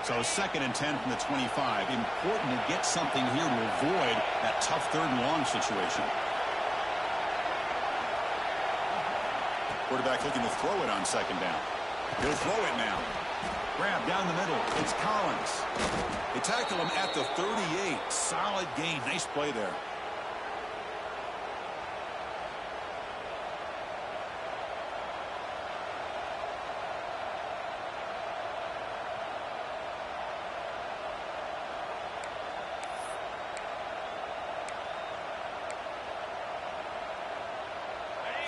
So 2nd and 10 from the 25. Important to get something here to avoid that tough 3rd and long situation. Quarterback looking to throw it on 2nd down. He'll throw it now. Grab down the middle. It's Collins. They tackle him at the 38. Solid gain. Nice play there.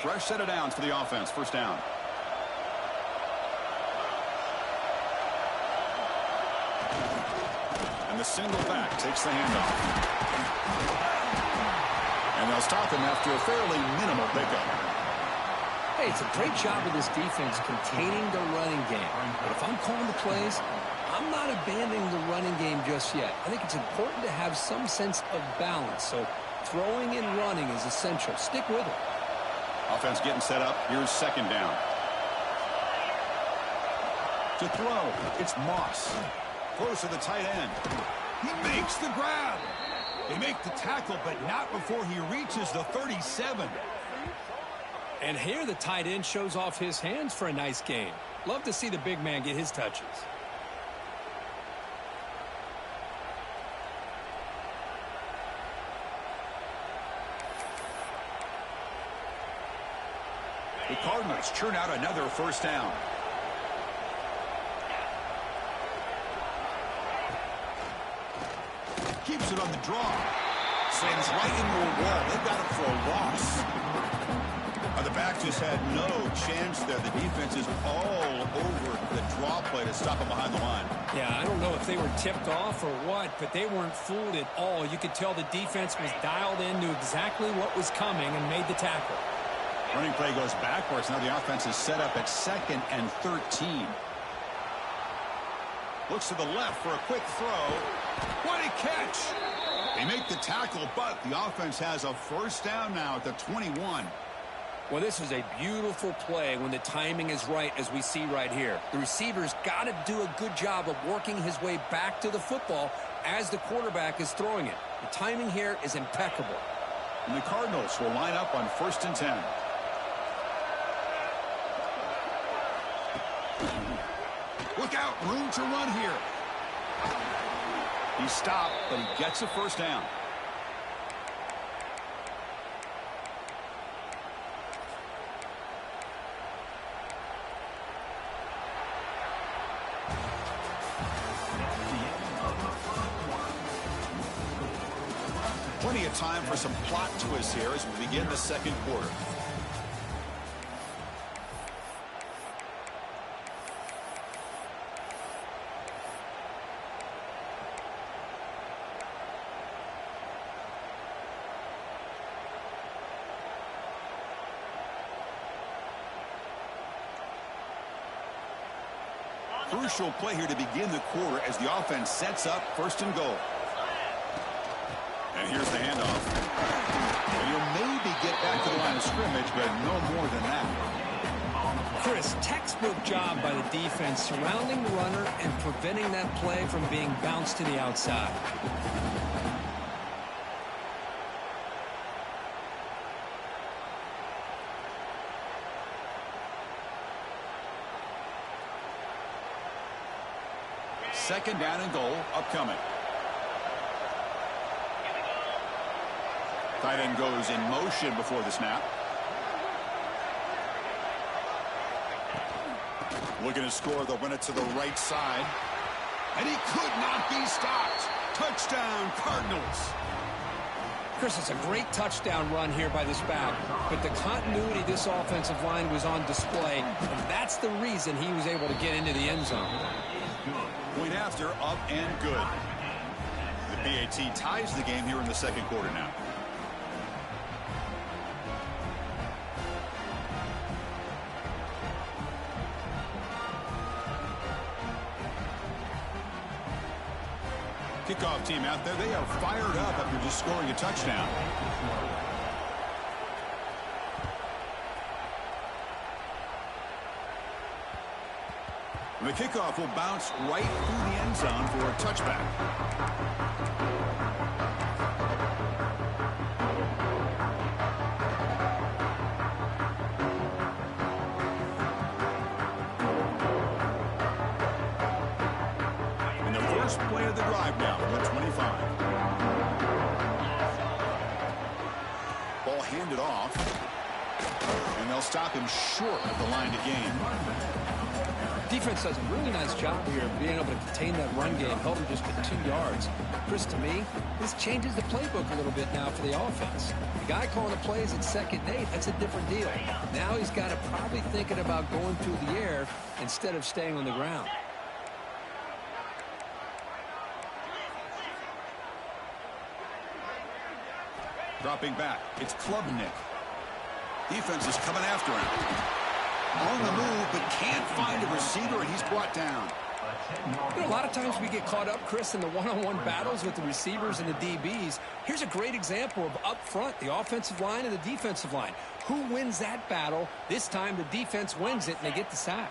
Fresh set of downs for the offense. 1st down. And the single back takes the handoff. And they'll stop him after a fairly minimal pickup. Hey, it's a great job of this defense containing the running game. But if I'm calling the plays, I'm not abandoning the running game just yet. I think it's important to have some sense of balance. So throwing and running is essential. Stick with it. Offense getting set up. Here's 2nd down. To throw, it's Moss. Close to the tight end. He makes the grab. They make the tackle, but not before he reaches the 37. And here the tight end shows off his hands for a nice gain. Love to see the big man get his touches. The Cardinals churn out another 1st down. Keeps it on the draw. Slams right into a wall. They've got it for a loss. The back just had no chance there. The defense is all over the draw play to stop him behind the line. Yeah, I don't know if they were tipped off or what, but they weren't fooled at all. You could tell the defense was dialed in, knew exactly what was coming, and made the tackle. Running play goes backwards. Now the offense is set up at 2nd and 13. Looks to the left for a quick throw. What a catch! They make the tackle, but the offense has a 1st down now at the 21. Well, this is a beautiful play when the timing is right, as we see right here. The receiver's got to do a good job of working his way back to the football as the quarterback is throwing it. The timing here is impeccable. And the Cardinals will line up on 1st and 10. Look out, room to run here. He stopped, but he gets a 1st down. Plenty of time for some plot twists here as we begin the 2nd quarter. Crucial play here to begin the quarter as the offense sets up 1st and goal. And here's the handoff. And you'll maybe get back to the line of scrimmage, but no more than that. Chris, textbook job by the defense surrounding the runner and preventing that play from being bounced to the outside. Second down and goal upcoming. Tight end goes in motion before the snap. Looking to score, they'll run it to the right side. And he could not be stopped. Touchdown, Cardinals. Chris, it's a great touchdown run here by this back, but the continuity of this offensive line was on display, and that's the reason he was able to get into the end zone. Point after, up and good. The PAT ties the game here in the 2nd quarter now. Kickoff team out there, they are fired up after just scoring a touchdown. And the kickoff will bounce right through the end zone for a touchback. And the first play of the drive now from the 25. Ball handed off. And they'll stop him short of the line to gain. Defense does a really nice job here of being able to contain that run game, held him just at 2 yards. Chris, to me, this changes the playbook a little bit now for the offense. The guy calling the plays at 2nd and 8, that's a different deal. Now he's got to probably thinking about going through the air instead of staying on the ground. Dropping back, it's Klubnik. Defense is coming after him. On the move, but can't find a receiver, and he's brought down. You know, a lot of times we get caught up, Chris, in the one-on-one battles with the receivers and the DBs. Here's a great example of up front, the offensive line and the defensive line. Who wins that battle? This time the defense wins it, and they get the sack.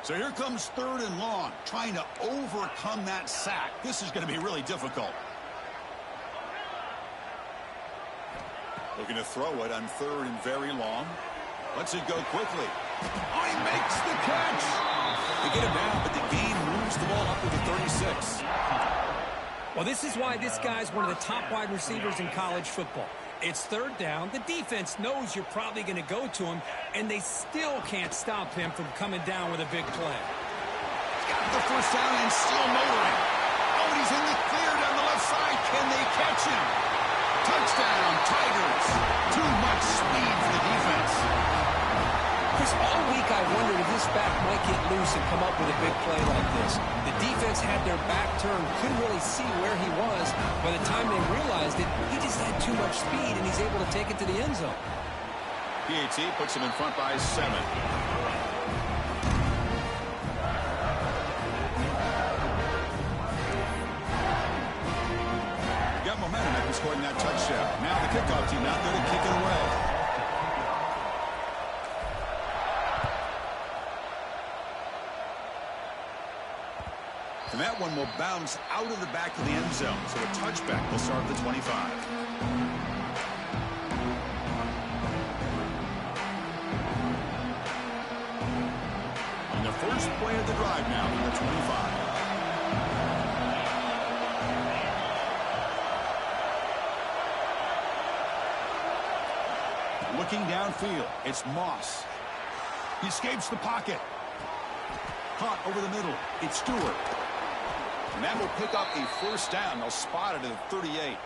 So here comes 3rd and long, trying to overcome that sack. This is going to be really difficult. Looking to throw it on 3rd and very long. Lets it go quickly. Oh, he makes the catch. They get him down, but the game moves the ball up to the 36. Well, this is why this guy's one of the top wide receivers in college football. It's 3rd down. The defense knows you're probably going to go to him, and they still can't stop him from coming down with a big play. He's got the first down and still motoring. Oh, and he's in the clear down the left side. Can they catch him? Touchdown, Tigers. Too much speed for the defense. Chris, all week I wondered if this back might get loose and come up with a big play like this. The defense had their back turned, couldn't really see where he was. By the time they realized it, he just had too much speed, and he's able to take it to the end zone. PAT puts him in front by 7. Got momentum after scoring that touchdown. Now the kickoff team out there to kick it away. And that one will bounce out of the back of the end zone. So a touchback will start at the 25. And the first play of the drive now from the 25. Looking downfield, it's Moss. He escapes the pocket. Caught over the middle, it's Stewart. And that will pick up a first down. They'll spot it at the 38.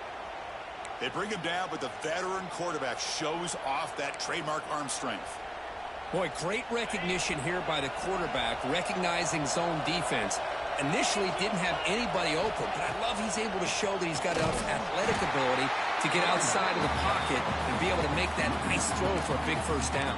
They bring him down, but the veteran quarterback shows off that trademark arm strength. Boy, great recognition here by the quarterback, recognizing zone defense. Initially didn't have anybody open, but I love he's able to show that he's got enough athletic ability to get outside of the pocket and be able to make that nice throw for a big first down.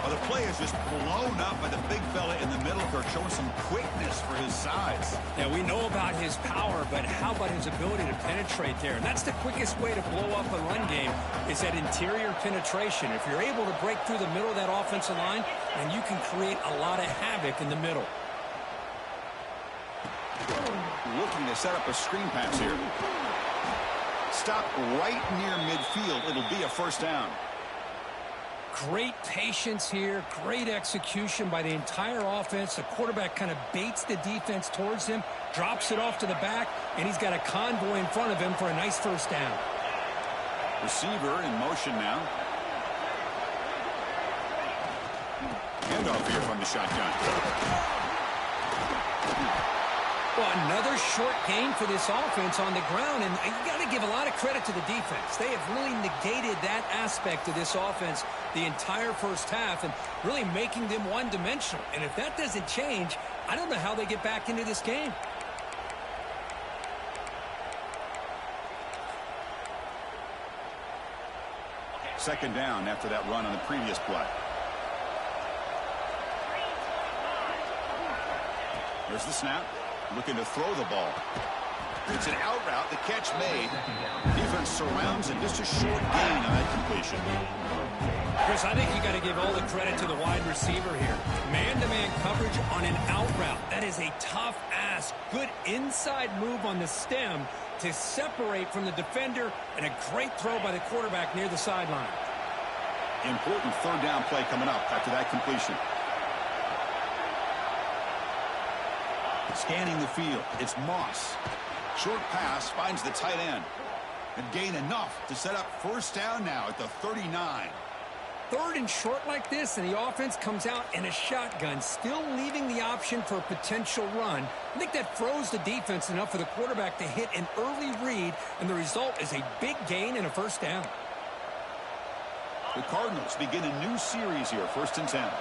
Well, the play is just blown up by the big fella in the middle. They're showing some quickness for his size. Yeah, we know about his power, but how about his ability to penetrate there? And that's the quickest way to blow up a run game is that interior penetration. If you're able to break through the middle of that offensive line, then you can create a lot of havoc in the middle. Looking to set up a screen pass here. Stop right near midfield. It'll be a first down. Great patience here, great execution by the entire offense. The quarterback kind of baits the defense towards him, drops it off to the back, and he's got a convoy in front of him for a nice first down. Receiver in motion now. Handoff here from the shotgun. Well, another short gain for this offense on the ground, and you got to give a lot of credit to the defense. They have really negated that aspect of this offense the entire first half and really making them one-dimensional. And if that doesn't change, I don't know how they get back into this game. Second down after that run on the previous play. There's the snap. Looking to throw the ball. It's an out route. The catch made. Defense surrounds and just a short gain on that completion. Chris, I think you got to give all the credit to the wide receiver here. Man-to-man coverage on an out route. That is a tough ask. Good inside move on the stem to separate from the defender, and a great throw by the quarterback near the sideline. Important third down play coming up after that completion. Scanning the field. It's Moss. Short pass finds the tight end. And gain enough to set up first down now at the 39. Third and short like this, and the offense comes out in a shotgun, still leaving the option for a potential run. I think that froze the defense enough for the quarterback to hit an early read, and the result is a big gain and a first down. The Cardinals begin a new series here, 1st and 10.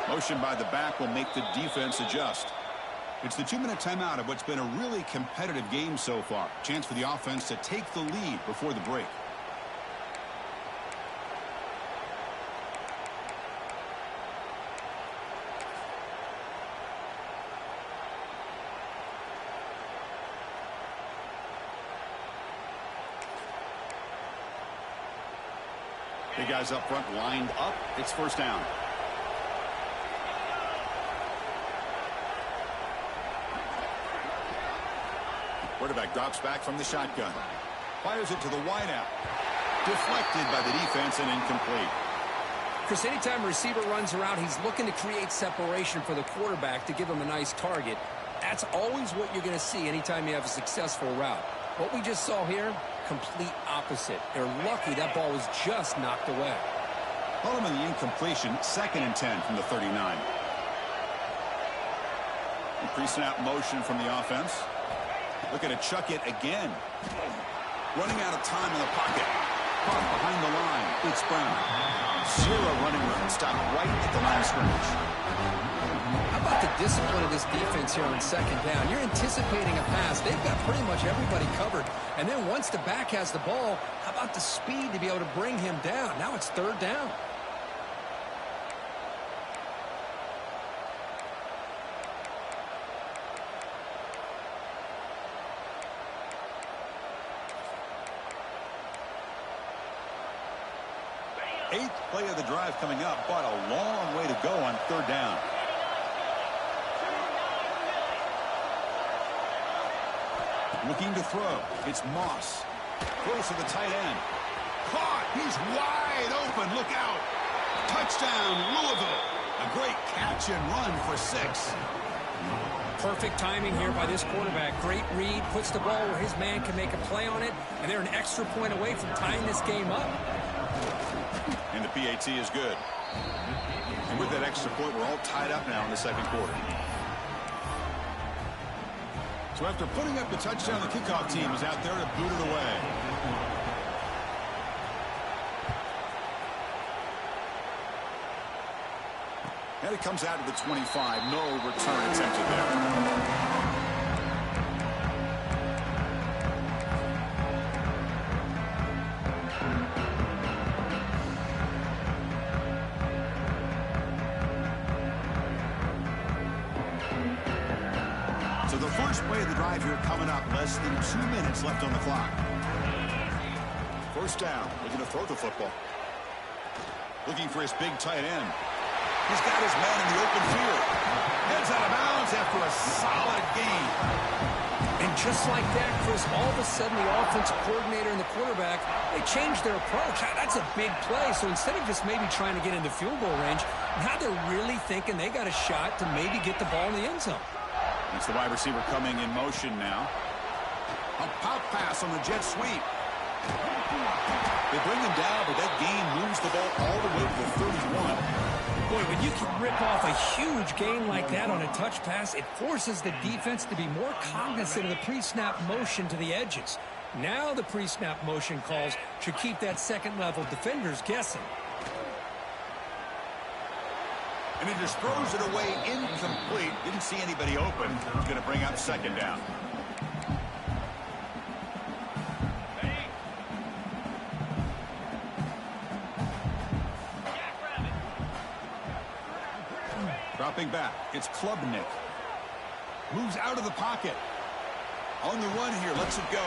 Motion by the back will make the defense adjust. It's the 2-minute timeout of what's been a really competitive game so far. Chance for the offense to take the lead before the break. The guys up front lined up. It's first down. Quarterback drops back from the shotgun. Fires it to the wideout. Deflected by the defense and incomplete. Chris, anytime a receiver runs around, he's looking to create separation for the quarterback to give him a nice target. That's always what you're going to see anytime you have a successful route. What we just saw here, complete opposite. They're lucky that ball was just knocked away. Following the incompletion, 2nd and 10 from the 39. Pre-snap motion from the offense. Looking to chuck it again. Running out of time in the pocket. Caught behind the line. It's Brown. 0 running room. Stopped right at the line of scrimmage. How about the discipline of this defense here on 2nd down? You're anticipating a pass. They've got pretty much everybody covered. And then once the back has the ball, how about the speed to be able to bring him down? Now it's 3rd down. Eighth play of the drive coming up, but a long way to go on 3rd down. Looking to throw. It's Moss. Throws to the tight end. Caught. He's wide open. Look out. Touchdown, Louisville. A great catch and run for 6. Perfect timing here by this quarterback. Great read. Puts the ball where his man can make a play on it. And they're an extra point away from tying this game up. And the PAT is good. And with that extra point, we're all tied up now in the 2nd quarter. So after putting up the touchdown, the kickoff team is out there to boot it away. And it comes out to the 25. No return attempted there. So the first play of the drive here coming up. Less than 2 minutes left on the clock. First down. Looking to throw the football. Looking for his big tight end. He's got his man in the open field. Heads out of bounds after a solid gain. And just like that, Chris, all of a sudden the offensive coordinator and the quarterback, they changed their approach. That's a big play. So instead of just maybe trying to get into field goal range, now they're really thinking they got a shot to maybe get the ball in the end zone. It's the wide receiver coming in motion now. A pop pass on the jet sweep. They bring him down, but that gain moves the ball all the way to the 31. Boy, when you can rip off a huge gain like that on a touch pass, it forces the defense to be more cognizant of the pre-snap motion to the edges. Now the pre-snap motion calls should keep that second-level defenders guessing. And he just throws it away incomplete. Didn't see anybody open. He's going to bring up 2nd down. Dropping back, it's Klubnik. Moves out of the pocket. On the run here, lets it go.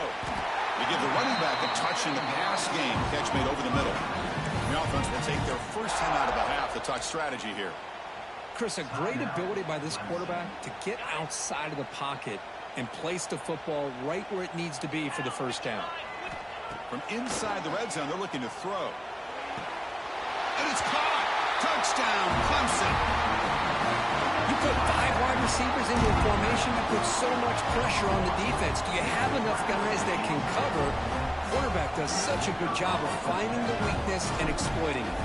They give the running back a touch in the pass game. Catch made over the middle. The offense will take their first timeout of the half. The touch strategy here. Chris, a great ability by this quarterback to get outside of the pocket and place the football right where it needs to be for the first down. From inside the red zone, they're looking to throw. And it's caught. Touchdown, Clemson. You put 5 wide receivers into a formation, you put so much pressure on the defense. Do you have enough guys that can cover? Quarterback does such a good job of finding the weakness and exploiting it.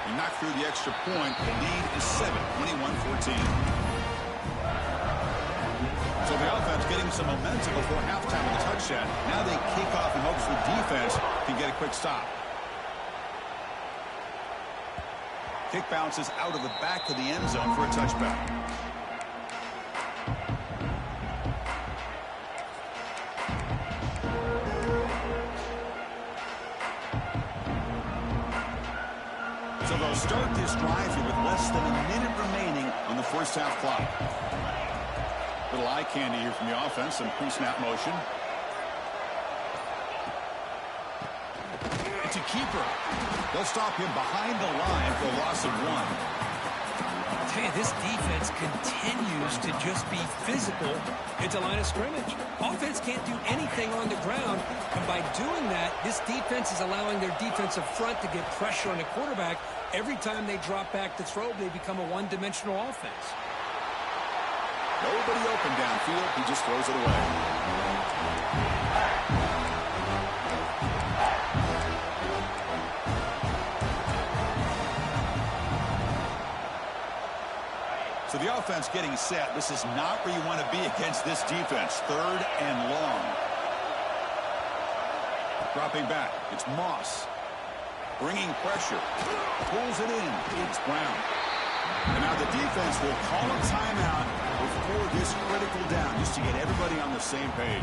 He knocked through the extra point. The lead is 7, 21-14. So the offense getting some momentum before halftime with a touchdown. Now they kick off in hopes the defense can get a quick stop. Kick bounces out of the back of the end zone for a touchback. So they'll start this drive here with less than a minute remaining on the first half clock. Little eye candy here from the offense, some pre-snap motion. It's a keeper. They'll stop him behind the line for a loss of 1. I tell you, this defense continues to just be physical at the line of scrimmage. Offense can't do anything on the ground, and by doing that, this defense is allowing their defensive front to get pressure on the quarterback. Every time they drop back to throw, they become a one-dimensional offense. Nobody open downfield. He just throws it away. So the offense getting set. This is not where you want to be against this defense. 3rd and long. Dropping back. It's Moss. Bringing pressure. Pulls it in. It's Brown. And now the defense will call a timeout before this critical down, just to get everybody on the same page.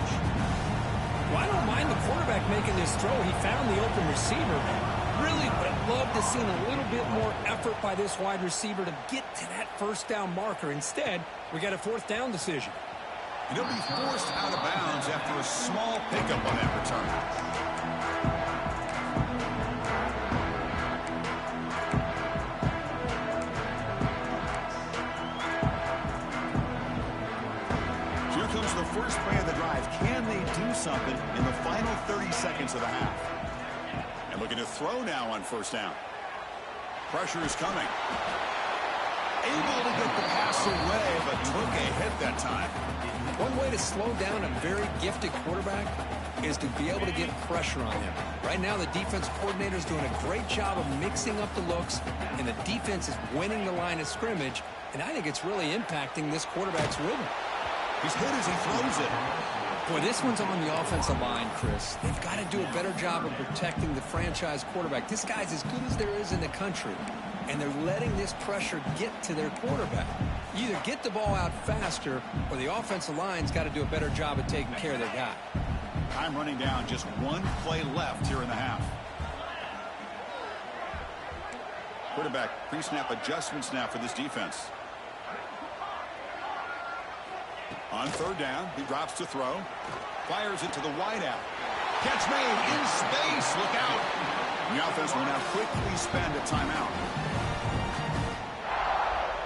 Well, I don't mind the quarterback making this throw. He found the open receiver. Really would have loved to see a little bit more effort by this wide receiver to get to that first down marker. Instead, we got a 4th down decision. And he'll be forced out of bounds after a small pickup on that return. The first play of the drive. Can they do something in the final 30 seconds of the half? And looking to throw now on first down. Pressure is coming. Able to get the pass away, but took a hit that time. One way to slow down a very gifted quarterback is to be able to get pressure on him. Right now, the defense coordinator is doing a great job of mixing up the looks, and the defense is winning the line of scrimmage, and I think it's really impacting this quarterback's rhythm. He's hit as he throws it. Boy, this one's on the offensive line, Chris. They've got to do a better job of protecting the franchise quarterback. This guy's as good as there is in the country, and they're letting this pressure get to their quarterback. You either get the ball out faster, or the offensive line's got to do a better job of taking care of their guy. Time running down, just 1 play left here in the half. Quarterback pre-snap adjustments now for this defense. On 3rd down, he drops to throw. Fires it to the wideout. Catch made in space. Look out. And the offense will now quickly spend a timeout.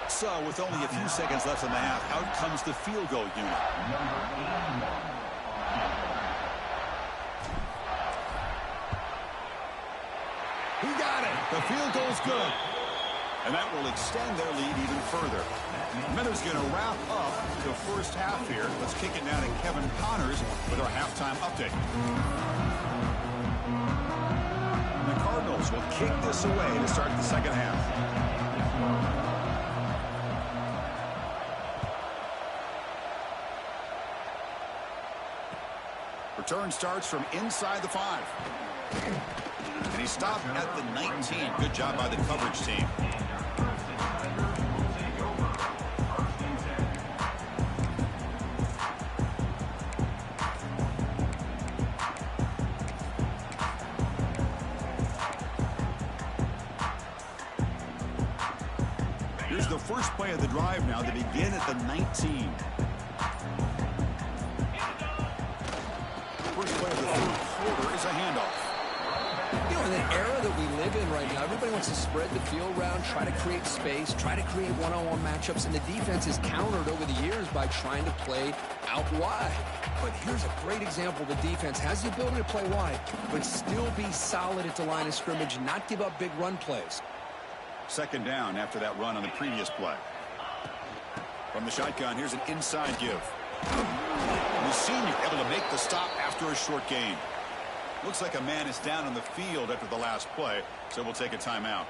So with only a few seconds left in the half, out comes the field goal unit. He got it. The field goal's good. And that will extend their lead even further. Miller's going to wrap up the first half here. Let's kick it now to Kevin Connors with our halftime update. And the Cardinals will kick this away to start the second half. Return starts from inside the 5. And he stopped at the 19. Good job by the coverage team. Here's the first play of the drive now to begin at the 19. First play of the third quarter is a handoff. You know, in the era that we live in right now, everybody wants to spread the field around, try to create space, try to create one-on-one matchups, and the defense is countered over the years by trying to play out wide. But here's a great example. The defense has the ability to play wide, but still be solid at the line of scrimmage and not give up big run plays. Second down after that run on the previous play. From the shotgun, here's an inside give. The senior able to make the stop after a short gain. Looks like a man is down on the field after the last play, so we'll take a timeout.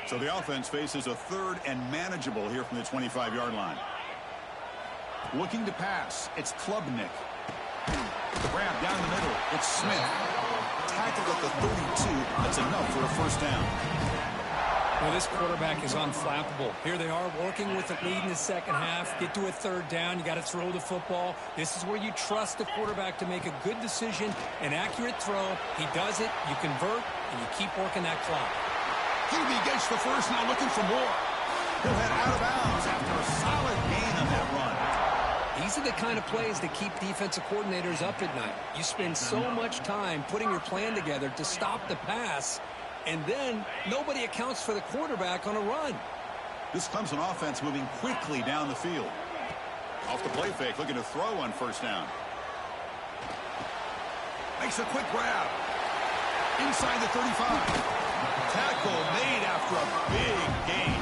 So the offense faces a third and manageable here from the 25-yard line. Looking to pass, it's Klubnik. Grab down the middle, it's Smith. Tackled at the 32, that's enough for a first down. Well, this quarterback is unflappable. Here they are working with the lead in the second half. Get to a third down. You got to throw the football. This is where you trust the quarterback to make a good decision, an accurate throw. He does it, you convert, and you keep working that clock. QB gets the first, now looking for more. He'll head out of bounds after a solid gain on that run. These are the kind of plays that keep defensive coordinators up at night. You spend so much time putting your plan together to stop the pass, and then nobody accounts for the quarterback on a run. This Clemson offense moving quickly down the field. Off the play fake, looking to throw on first down. Makes a quick grab. Inside the 35. Tackle made after a big gain.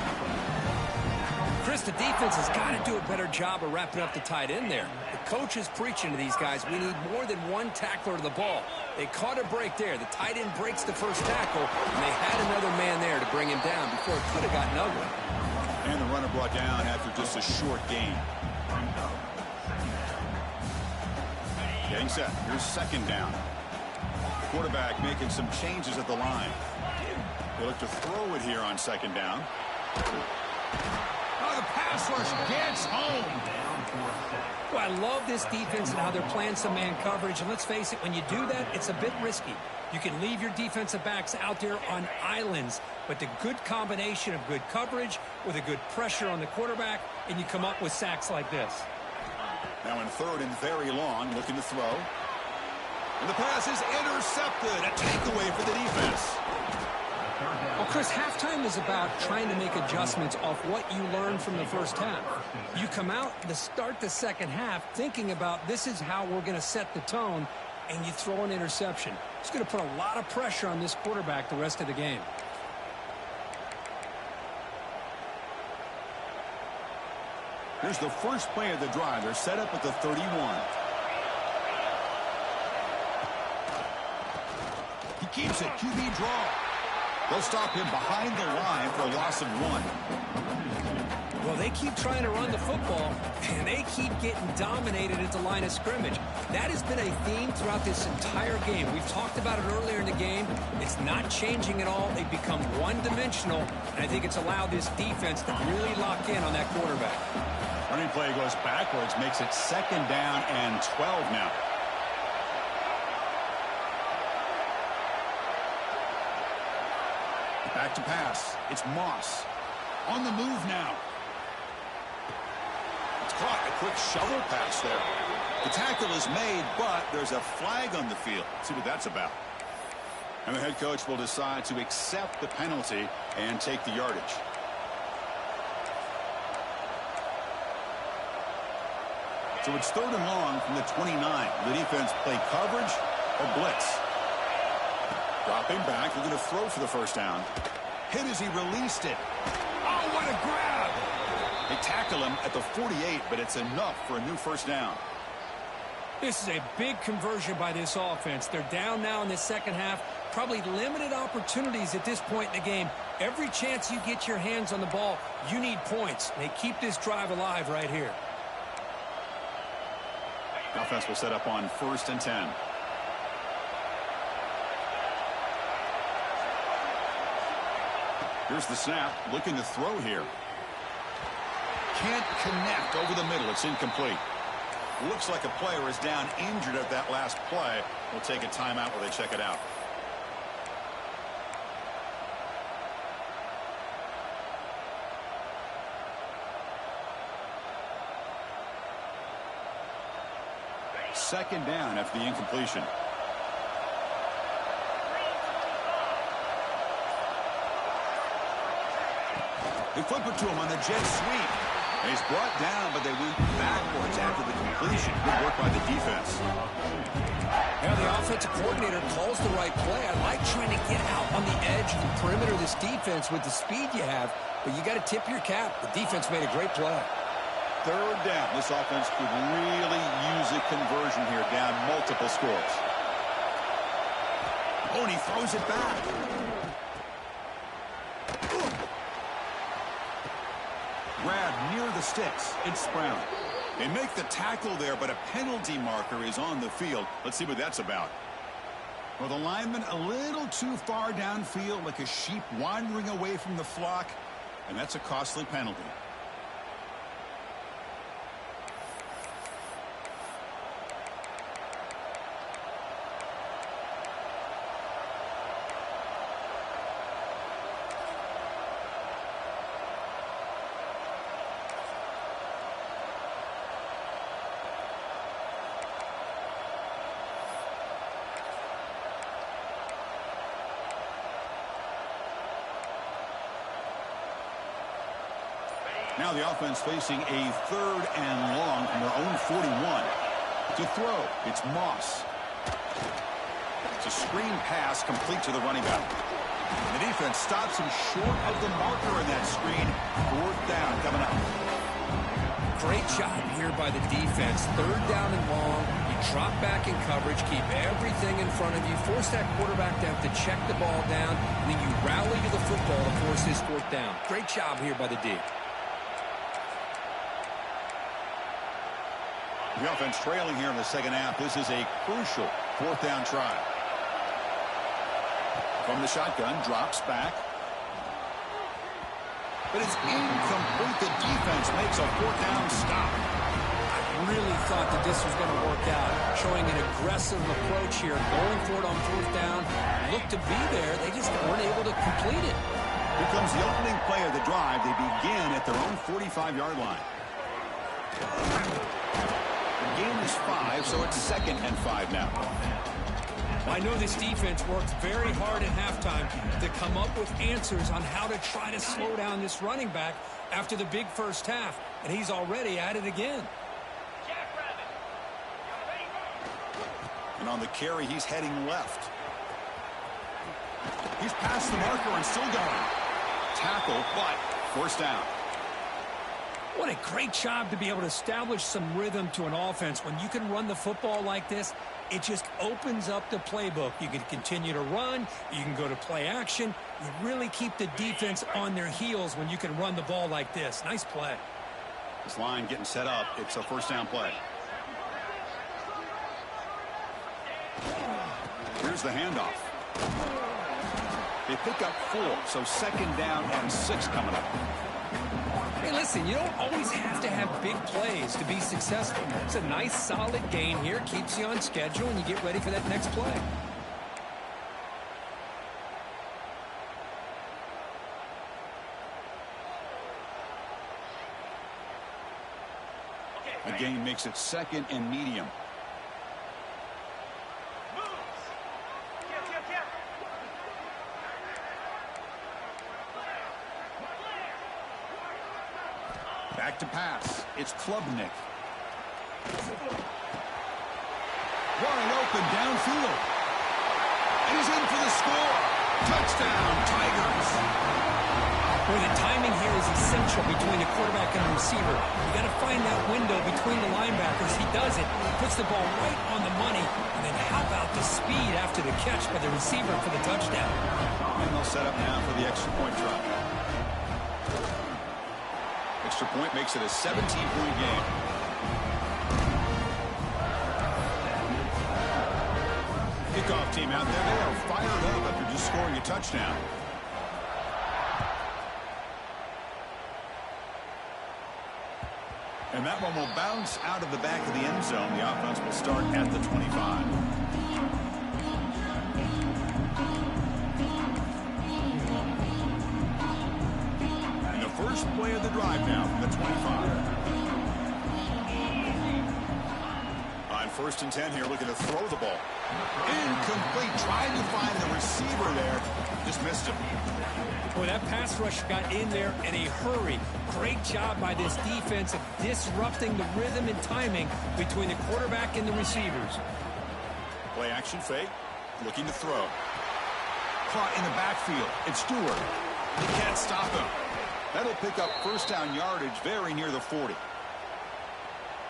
Chris, the defense has got to do a better job of wrapping up the tight end there. The coach is preaching to these guys, we need more than one tackler to the ball. They caught a break there. The tight end breaks the first tackle, and they had another man there to bring him down before it could have gotten ugly. And the runner brought down after just a short gain. Getting set. Here's second down. The quarterback making some changes at the line. They look to throw it here on second down. Oh, the pass rush gets home. Well, I love this defense and how they're playing some man coverage. And let's face it, when you do that, it's a bit risky. You can leave your defensive backs out there on islands, but the good combination of good coverage with a good pressure on the quarterback, and you come up with sacks like this. Now in third and very long, looking to throw. And the pass is intercepted. A takeaway for the defense. Well, Chris, halftime is about trying to make adjustments off what you learned from the first half. You come out to start the second half thinking about this is how we're going to set the tone, and you throw an interception. It's going to put a lot of pressure on this quarterback the rest of the game. Here's the first play of the drive. They're set up at the 31. He keeps it. QB draw. They'll stop him behind the line for a loss of 1. Well, they keep trying to run the football, and they keep getting dominated at the line of scrimmage. That has been a theme throughout this entire game. We've talked about it earlier in the game. It's not changing at all. They've become one-dimensional, and I think it's allowed this defense to really lock in on that quarterback. Running play goes backwards, makes it second down and 12 now. Back to pass. It's Moss. On the move now. It's caught. A quick shovel pass there. The tackle is made, but there's a flag on the field. Let's see what that's about. And the head coach will decide to accept the penalty and take the yardage. So it's third and long from the 29. The defense play coverage or blitz. Dropping back, looking to throw for the first down. Hit as he released it. Oh, what a grab! They tackle him at the 48, but it's enough for a new first down. This is a big conversion by this offense. They're down now in the second half. Probably limited opportunities at this point in the game. Every chance you get your hands on the ball, you need points. They keep this drive alive right here. Offense will set up on 1st and 10. Here's the snap, looking to throw here. Can't connect over the middle. It's incomplete. Looks like a player is down injured at that last play. We'll take a timeout while they check it out. Second down after the incompletion. They flip it to him on the jet sweep. And he's brought down, but they went backwards after the completion. Good work by the defense. Yeah, the offensive coordinator calls the right play. I like trying to get out on the edge of the perimeter of this defense with the speed you have, but you got to tip your cap. The defense made a great play. Third down. This offense could really use a conversion here, down multiple scores. Oh, and he throws it back. Grab near the sticks. It's Brown. They make the tackle there, but a penalty marker is on the field. Let's see what that's about. Well, the lineman a little too far downfield, like a sheep wandering away from the flock, and that's a costly penalty. Now the offense facing a third and long from their own 41. To throw, it's Moss. It's a screen pass complete to the running back. The defense stops him short of the marker in that screen. Fourth down coming up. Great job here by the defense. Third down and long. You drop back in coverage, keep everything in front of you, force that quarterback to have to check the ball down, and then you rally to the football to force his fourth down. Great job here by the D. The offense trailing here in the second half. This is a crucial fourth down try. From the shotgun, drops back. But it's incomplete. The defense makes a fourth down stop. I really thought that this was going to work out, showing an aggressive approach here, going for it on fourth down. Looked to be there. They just weren't able to complete it. Here comes the opening play of the drive. They begin at their own 45-yard line. Gain is 5, so it's 2nd and 5 now. I know this defense worked very hard at halftime to come up with answers on how to try to slow down this running back after the big first half, and he's already at it again. And on the carry, he's heading left. He's past the marker and still going. Tackle, but first down. What a great job to be able to establish some rhythm to an offense. When you can run the football like this, it just opens up the playbook. You can continue to run. You can go to play action. You really keep the defense on their heels when you can run the ball like this. Nice play. This line getting set up. It's a first down play. Here's the handoff. They pick up 4, so 2nd down and 6 coming up. Hey, listen, you don't always have to have big plays to be successful. It's a nice, solid gain here. Keeps you on schedule, and you get ready for that next play. The gain makes it 2nd and medium. Back to pass. It's Klubnik. Wide open downfield. And he's in for the score. Touchdown, Tigers. Boy, the timing here is essential between the quarterback and the receiver. You got to find that window between the linebackers. He does it. Puts the ball right on the money. And then how about the speed after the catch by the receiver for the touchdown? And they'll set up now for the extra point try. Extra point makes it a 17-point game. Kickoff team out there. They are fired up after just scoring a touchdown. And that one will bounce out of the back of the end zone. The offense will start at the 25. And the first play of the drive now from the 25. On 1st and 10 here, looking to throw the ball. Incomplete. Trying to find the receiver there. Just missed him. Boy, that pass rush got in there in a hurry. Great job by this defense of disrupting the rhythm and timing between the quarterback and the receivers. Play action fake. Looking to throw. Caught in the backfield. It's Stewart. He can't stop him. That'll pick up first down yardage very near the 40.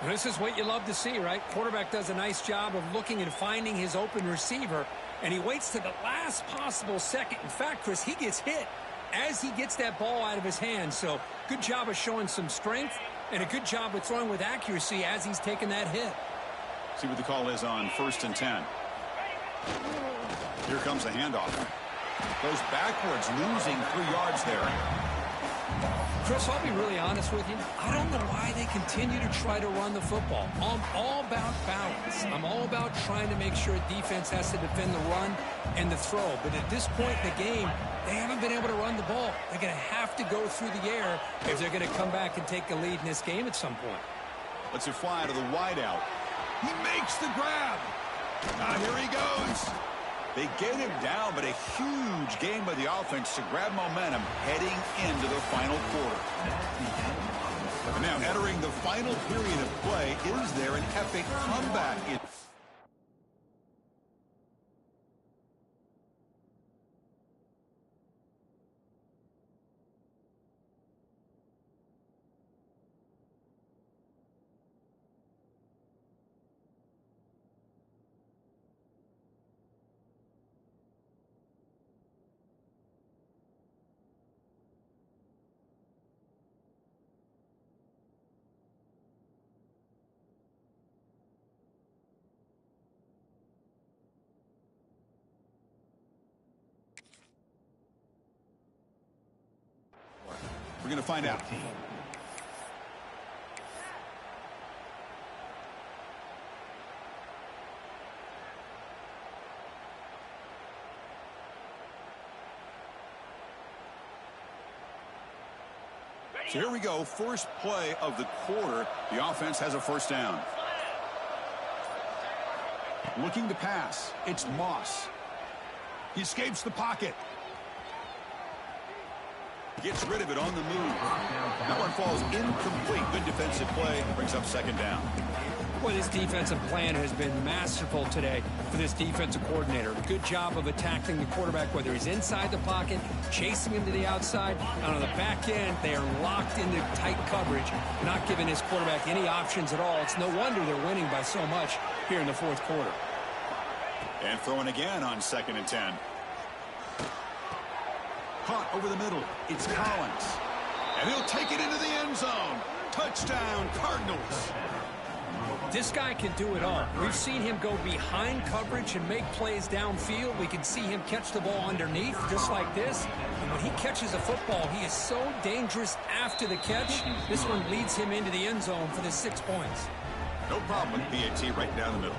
This is what you love to see, right? Quarterback does a nice job of looking and finding his open receiver, and he waits to the last possible second. In fact, Chris, he gets hit as he gets that ball out of his hands. So good job of showing some strength and a good job of throwing with accuracy as he's taking that hit. See what the call is on 1st and 10. Here comes the handoff. Goes backwards, losing 3 yards there. Chris, I'll be really honest with you. I don't know why they continue to try to run the football. I'm all about balance. I'm all about trying to make sure a defense has to defend the run and the throw. But at this point in the game, they haven't been able to run the ball. They're going to have to go through the air if they're going to come back and take the lead in this game at some point. Let's fly to the wideout. He makes the grab. Here he goes. They get him down, but a huge game by the offense to grab momentum heading into the final quarter. And now entering the final period of play, is there an epic comeback? We're going to find out. So here we go. First play of the quarter. The offense has a first down. Looking to pass. It's Moss. He escapes the pocket. Gets rid of it on the move. That one falls incomplete. Good defensive play. Brings up second down. Well, this defensive plan has been masterful today for this defensive coordinator. Good job of attacking the quarterback, whether he's inside the pocket, chasing him to the outside, and on the back end, they are locked into tight coverage, not giving his quarterback any options at all. It's no wonder they're winning by so much here in the fourth quarter. And throwing again on 2nd and 10. Caught over the middle. It's Collins. And he'll take it into the end zone. Touchdown, Cardinals. This guy can do it all. We've seen him go behind coverage and make plays downfield. We can see him catch the ball underneath, just like this. And when he catches a football, he is so dangerous after the catch. This one leads him into the end zone for the 6 points. No problem with PAT right down the middle.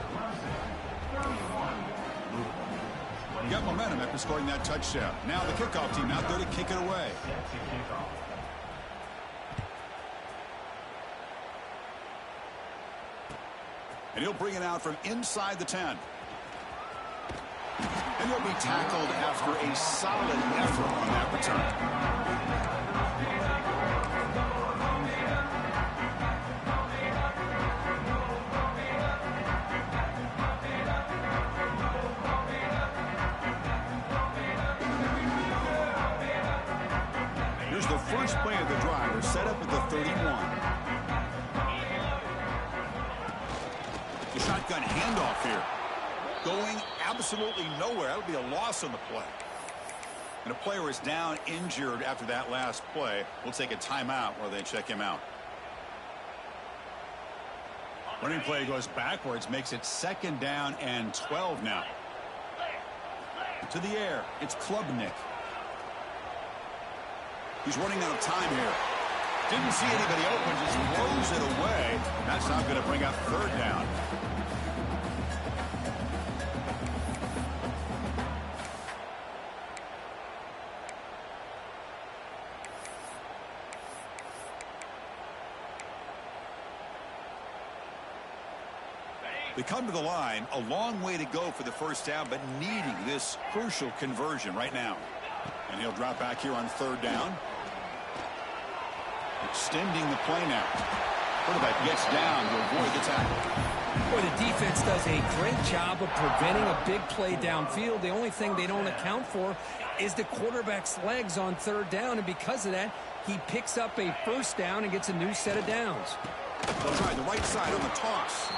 Got momentum after scoring that touchdown. Now the kickoff team out there to kick it away. And he'll bring it out from inside the 10. And he'll be tackled after a solid effort on that return. The first play of the drive. They're set up at the 31. The shotgun handoff here. Going absolutely nowhere. That would be a loss on the play. And a player is down injured after that last play. We'll take a timeout while they check him out. Running play goes backwards. Makes it 2nd down and 12 now. To the air. It's Klubnik. He's running out of time here. Didn't see anybody open, just throws it away. That's not going to bring up third down. They come to the line, a long way to go for the first down, but needing this crucial conversion right now. And he'll drop back here on third down. Extending the play now. Quarterback gets down to avoid the tackle. Boy, the defense does a great job of preventing a big play downfield. The only thing they don't account for is the quarterback's legs on third down, and because of that, he picks up a first down and gets a new set of downs. They'll try the right side on the toss.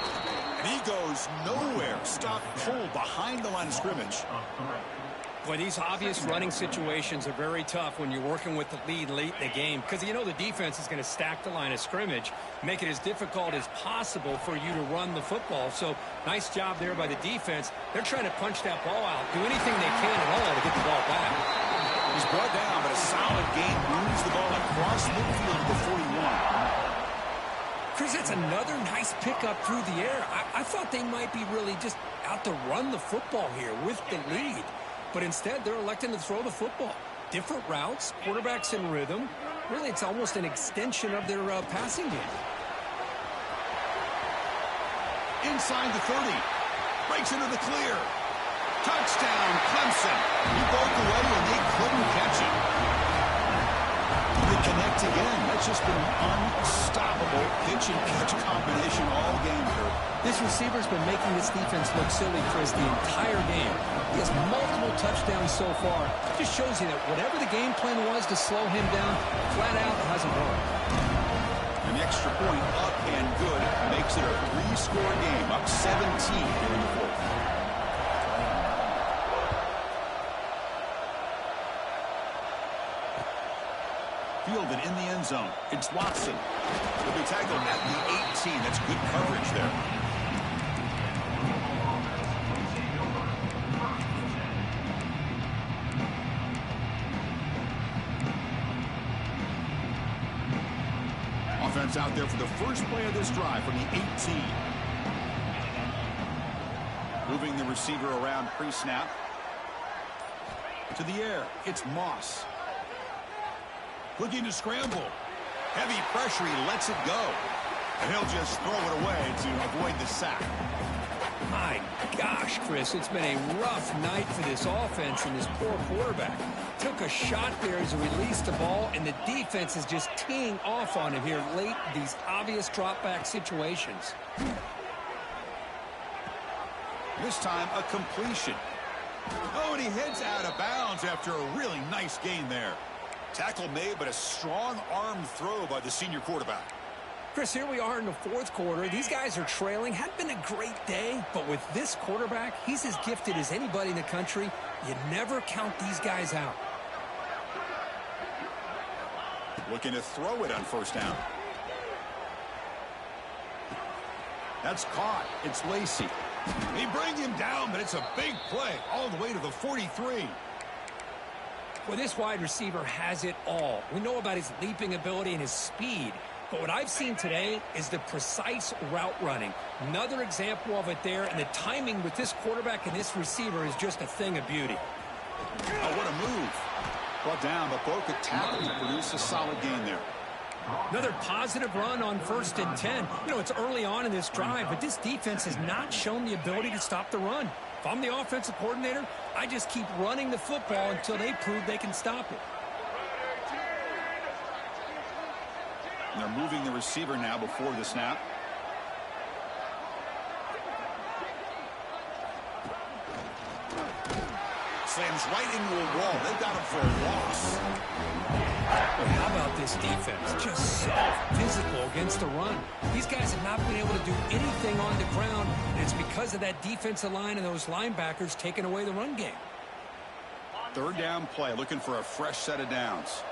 And he goes nowhere. Stopped cold behind the line of scrimmage. Boy, these obvious running situations are very tough when you're working with the lead late in the game, because you know the defense is going to stack the line of scrimmage, make it as difficult as possible for you to run the football. So nice job there by the defense. They're trying to punch that ball out, do anything they can at all to get the ball back. He's brought down, but a solid gain moves the ball across midfield to the 41. Chris, that's another nice pickup through the air. I thought they might be really just out to run the football here with the lead. But instead, they're electing to throw the football. Different routes, quarterbacks in rhythm. Really, it's almost an extension of their passing game. Inside the 30. Breaks into the clear. Touchdown, Clemson. He broke away and they couldn't catch him. They connect again. That's just been an unstoppable pitch and catch combination all game here. This receiver's been making this defense look silly, Chris, the entire game. He has multiple touchdowns so far. Just shows you that whatever the game plan was to slow him down, flat out it hasn't worked. And the extra point up and good makes it a 3-score game, up 17 here in the fourth. Fielded in the end zone. It's Watson. He'll be tackled at the 18. That's good coverage there. Offense out there for the first play of this drive from the 18. Moving the receiver around pre-snap. To the air. It's Moss. Looking to scramble. Heavy pressure. He lets it go. And he'll just throw it away to avoid the sack. My gosh, Chris, it's been a rough night for this offense and this poor quarterback. Took a shot there as he released the ball, and the defense is just teeing off on him here late in these obvious drop-back situations. This time, a completion. Oh, and he heads out of bounds after a really nice gain there. Tackle made, but a strong arm throw by the senior quarterback. Chris, here we are in the fourth quarter. These guys are trailing. Hadn't been a great day, but with this quarterback, he's as gifted as anybody in the country. You never count these guys out. Looking to throw it on first down. That's caught. It's Lacy. They bring him down, but it's a big play all the way to the 43. Well, this wide receiver has it all. We know about his leaping ability and his speed. But what I've seen today is the precise route running. Another example of it there, and the timing with this quarterback and this receiver is just a thing of beauty. Oh, what a move. Brought down, but broke a tackle to produce a solid gain there. Another positive run on 1st and 10. You know, it's early on in this drive, but this defense has not shown the ability to stop the run. If I'm the offensive coordinator, I just keep running the football until they prove they can stop it. And they're moving the receiver now before the snap. Slams right into a wall. They got him for a loss. Well, how about this defense? Just so physical against the run. These guys have not been able to do anything on the ground, and it's because of that defensive line and those linebackers taking away the run game. Third down play, looking for a fresh set of downs.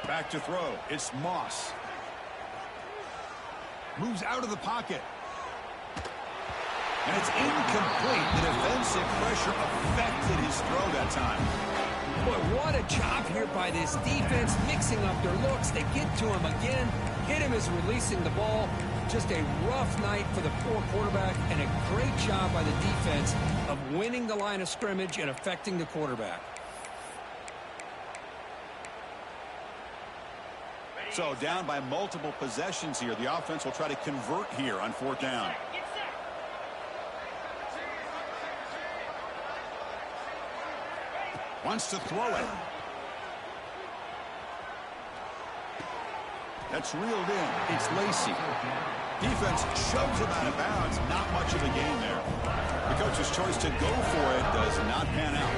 Back to throw. It's Moss. Moves out of the pocket. And it's incomplete. The defensive pressure affected his throw that time. Boy, what a job here by this defense, mixing up their looks. They get to him again, hit him as releasing the ball. Just a rough night for the poor quarterback, and a great job by the defense of winning the line of scrimmage and affecting the quarterback. So down by multiple possessions here. The offense will try to convert here on 4th down. Wants to throw it. That's reeled in. It's Lacy. Defense shoves him out of bounds. Not much of a gain there. The coach's choice to go for it does not pan out.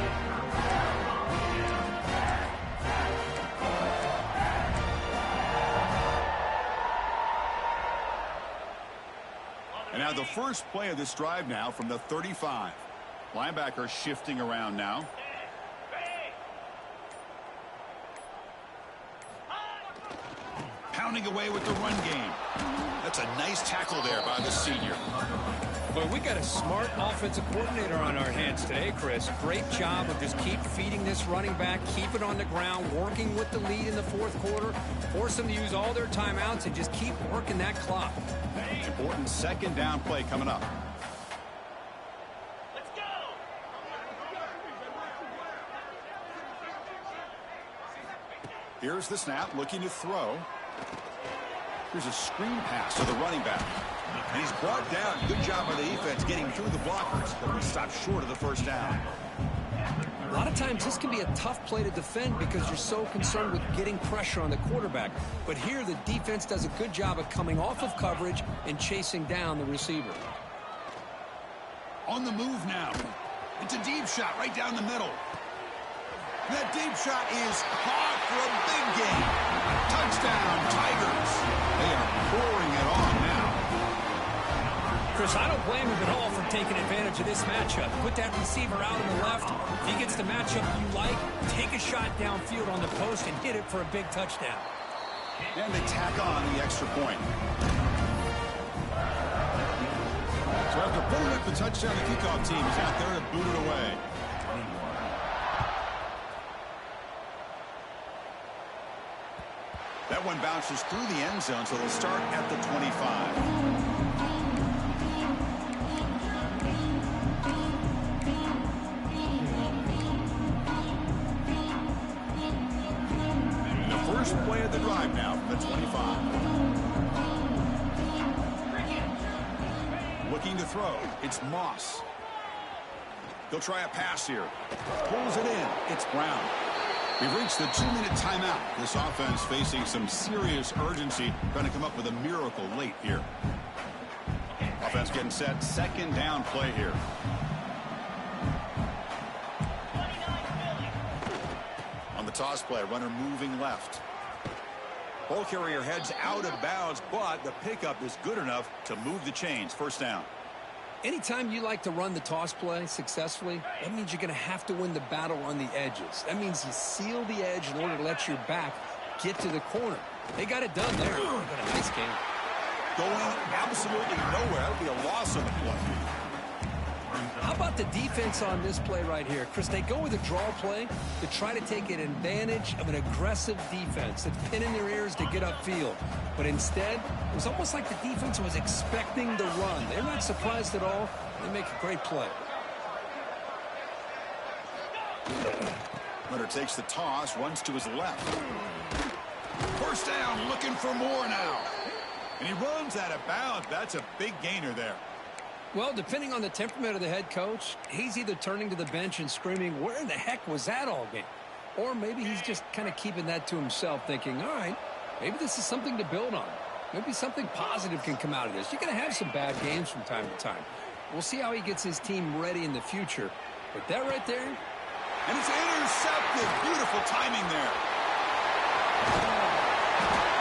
And now the first play of this drive now from the 35. Linebacker shifting around now. Pounding away with the run game. That's a nice tackle there by the senior. Well, we got a smart offensive coordinator on our hands today, Chris. Great job of just keep feeding this running back, keep it on the ground, working with the lead in the 4th quarter, force them to use all their timeouts, and just keep working that clock. Important 2nd down play coming up. Let's go! Here's the snap, looking to throw. Here's a screen pass to the running back. And he's brought down. Good job by the defense getting through the blockers, but we stopped short of the 1st down. A lot of times this can be a tough play to defend because you're so concerned with getting pressure on the quarterback. But here the defense does a good job of coming off of coverage and chasing down the receiver. On the move now. It's a deep shot right down the middle. That deep shot is caught for a big gain. Touchdown, Tigers. They are pouring it on now. Chris, I don't blame him at all for taking advantage of this matchup. Put that receiver out on the left. If he gets the matchup you like, take a shot downfield on the post and hit it for a big touchdown. And they tack on the extra point. So after putting up the touchdown, the kickoff team is out there to boot it away. That one bounces through the end zone, so they'll start at the 25. First play of the drive now from the 25. Looking to throw. It's Moss. He'll try a pass here. Pulls it in. It's Brown. We've reached the 2-minute timeout. This offense facing some serious urgency, trying to come up with a miracle late here. Offense getting set. 2nd down play here. On the toss play, runner moving left. Ball carrier heads out of bounds, but the pickup is good enough to move the chains. 1st down. Anytime you like to run the toss play successfully, that means you're going to have to win the battle on the edges. That means you seal the edge in order to let your back get to the corner. They got it done there. What a nice game. Going absolutely nowhere. That'll be a loss on the play. How about the defense on this play right here? Chris, they go with a draw play to try to take an advantage of an aggressive defense that's pinning their ears to get upfield. But instead, it was almost like the defense was expecting the run. They're not surprised at all. They make a great play. Runner takes the toss, runs to his left. 1st down, looking for more now. And he runs out of bounds. That's a big gainer there. Well, depending on the temperament of the head coach, he's either turning to the bench and screaming, where in the heck was that all game? Or maybe he's just kind of keeping that to himself, thinking, all right, maybe this is something to build on. Maybe something positive can come out of this. You're going to have some bad games from time to time. We'll see how he gets his team ready in the future. But that right there. And it's intercepted. Beautiful timing there.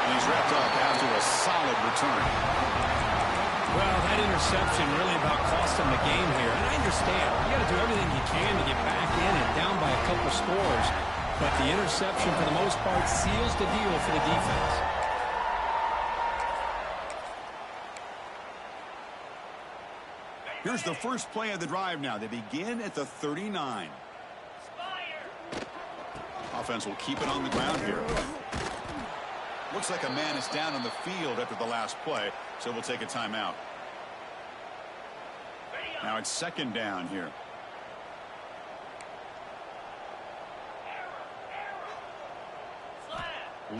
And he's wrapped up after a solid return. Well, that interception really about cost him the game here. And I understand. You got to do everything you can to get back in and down by a couple scores. But the interception, for the most part, seals the deal for the defense. Here's the first play of the drive now. They begin at the 39. Offense will keep it on the ground here. Looks like a man is down on the field after the last play, so we'll take a timeout. Now it's second down here.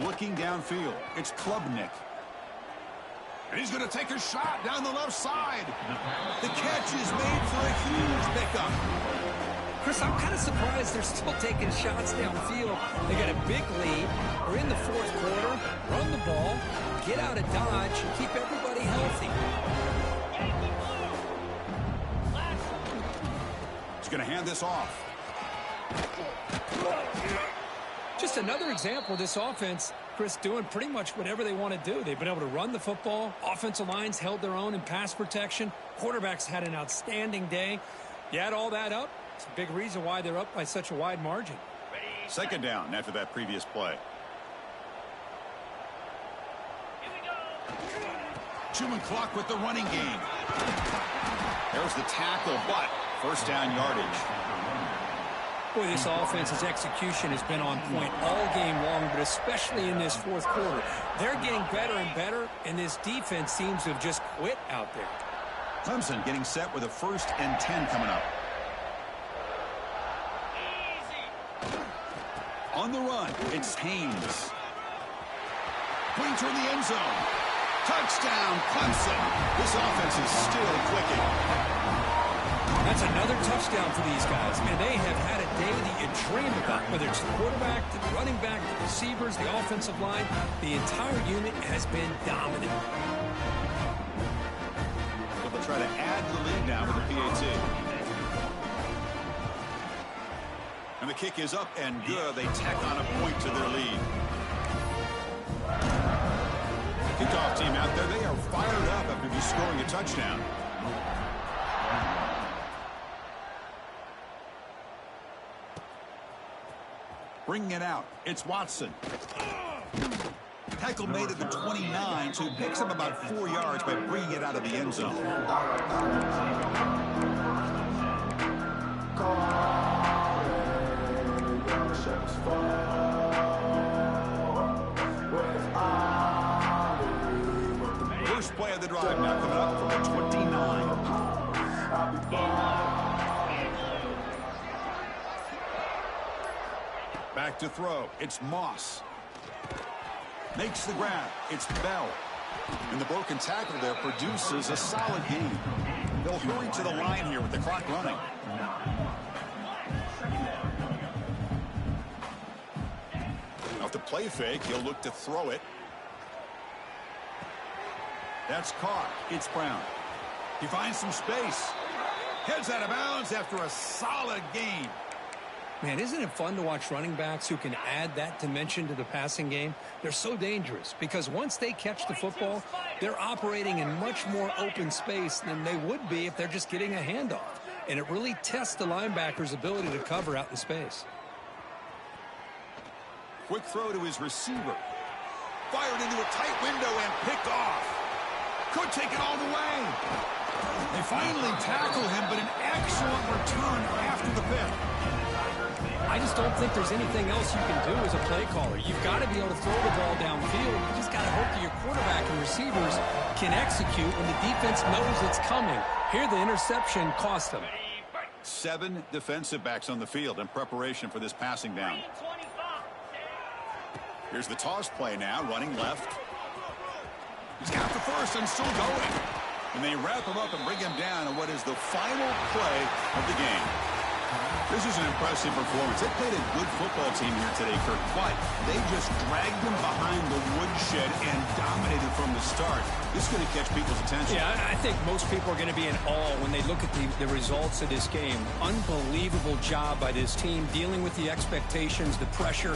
Looking downfield, it's Klubnik. And he's going to take a shot down the left side. The catch is made for a huge pickup. Chris, I'm kind of surprised they're still taking shots downfield. They got a big lead. We're in the fourth quarter. Run the ball, get out of Dodge, and keep everybody healthy. He's going to hand this off. Just another example of this offense, Chris, doing pretty much whatever they want to do. They've been able to run the football. Offensive lines held their own in pass protection. Quarterbacks had an outstanding day. You add all that up, it's a big reason why they're up by such a wide margin. Second down after that previous play. Chewing clock with the running game. There's the tackle, but first down yardage. Boy, this offense's execution has been on point all game long, but especially in this fourth quarter. They're getting better and better, and this defense seems to have just quit out there. Clemson getting set with a 1st and 10 coming up. On the run, it's Haynes. Going toward the end zone. Touchdown, Clemson. This offense is still clicking. That's another touchdown for these guys. Man, they have had a day that you dream about, whether it's the quarterback, the running back, the receivers, the offensive line. The entire unit has been dominant. But they'll try to add to the lead now with the PAT. And the kick is up and good. They tack on a point to their lead. Kickoff team out there, they are fired up after just scoring a touchdown. Bringing it out, it's Watson. Tackle made at the 29, so he picks up about 4 yards by bringing it out of the end zone. First play of the drive now coming up from the 29. Back to throw. It's Moss. Makes the grab. It's Bell. And the broken tackle there produces a solid gain. They'll hurry to the line here with the clock running. Off the play fake, he'll look to throw it. That's caught. It's Brown. He finds some space. Heads out of bounds after a solid gain. Man, isn't it fun to watch running backs who can add that dimension to the passing game? They're so dangerous because once they catch the football, they're operating in much more open space than they would be if they're just getting a handoff. And it really tests the linebacker's ability to cover out in space. Quick throw to his receiver. Fired into a tight window and picked off. Could take it all the way. They finally tackle him, but an excellent return after the pick. I just don't think there's anything else you can do as a play caller. You've got to be able to throw the ball downfield. You just got to hope that your quarterback and receivers can execute when the defense knows it's coming. Here, the interception cost them. 7 defensive backs on the field in preparation for this passing down. Here's the toss play now, running left. He's got the first and still going. And they wrap him up and bring him down on what is the final play of the game. This is an impressive performance. They played a good football team here today, Kirk, but they just dragged them behind the woodshed and dominated from the start. This is going to catch people's attention. Yeah, I think most people are going to be in awe when they look at the results of this game. Unbelievable job by this team dealing with the expectations, the pressure.